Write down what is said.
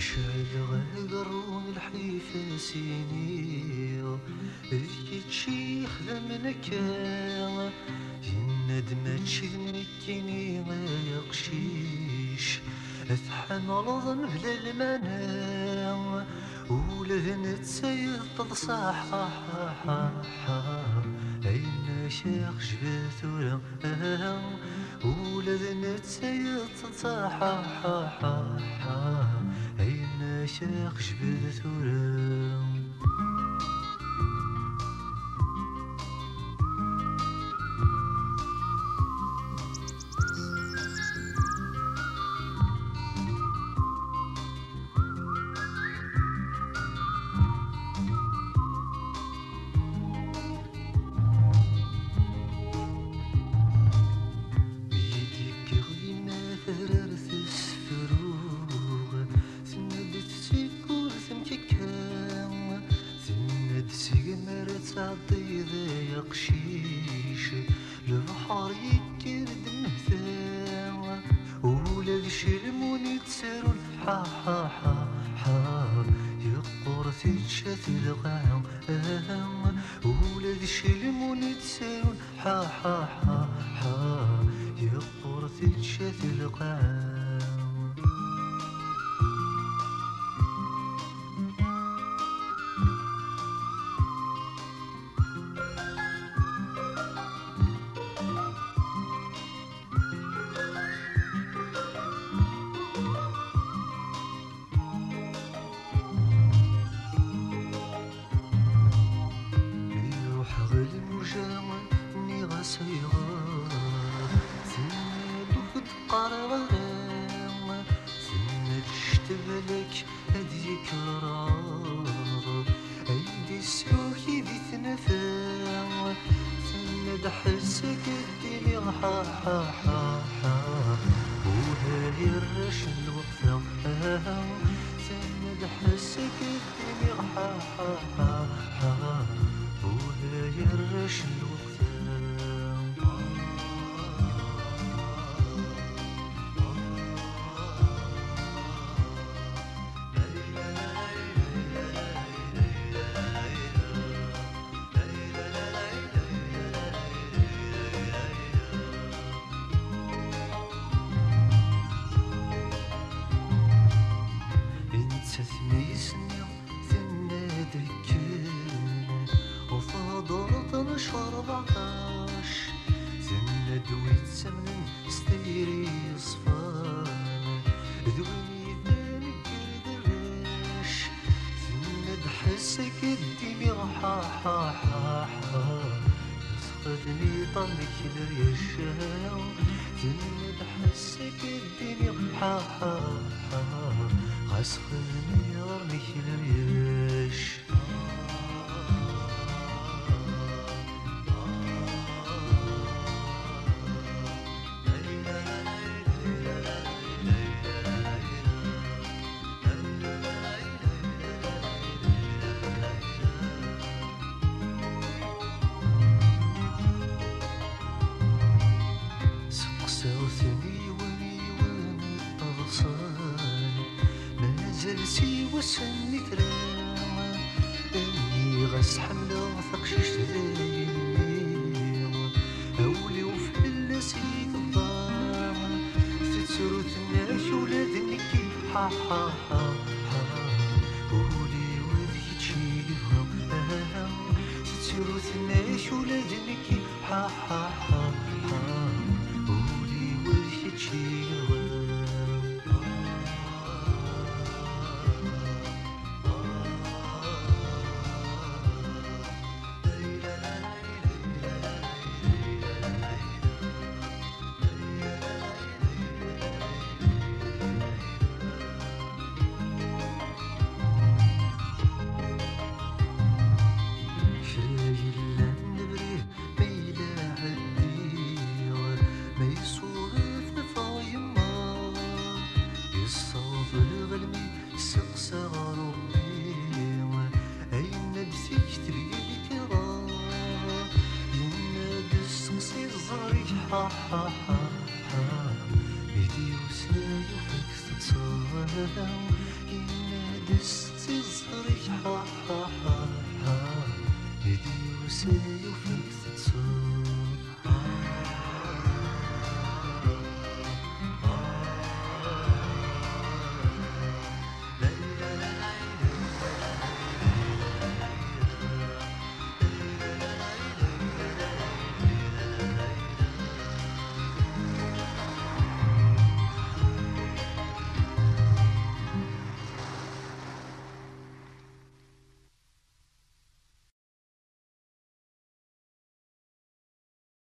يشعل غيرون الحيفة سينيو ذيك تشي خدمنك يندم تشذنكيني يقشيش اثحن رضن بلا المنام ولذن تسيط صحاحا أين شيخ جبت ولا ولذن تسيط صحاحا أين شيخ جبت ولا تعطي ذا يقشيش البحر يكرد المهتام ولا الشلمون يتسارون حا يقرث يتشاث الغام ولا الشلمون يتسارون حا يقرث يتشاث الغام المجاوة غسيغة ثناد وفد قرارام ثناد اشتبلك هديك راغ ايدي السوكي ذي ثنفا ثناد حسك الدنيا وهاي الرش الوقت ثناد حسك الدنيا وهاي الرش الوقت انت ثنيسني ثنادك وفضلت نشر 14 ثنا دويت سمن ستيري صفان ذويني ذلك الدرش ثنا دحسك الدنيا يسقطني طنك لريشاو ثنا دحسك الدنيا غسقني غرنك لريش سوثني وني الطغصان مازال وسني ترام اني غس حمله ثقشيش ذايني اولي وفي اللسيد الضام تتسرو تناش ولادنكي ولي وذي تشيلهم تتسرو تناش ولادنكي ولي وذي تشيلهم دستي الزريح ها ها ها ها يدي وسايو فاك تتصل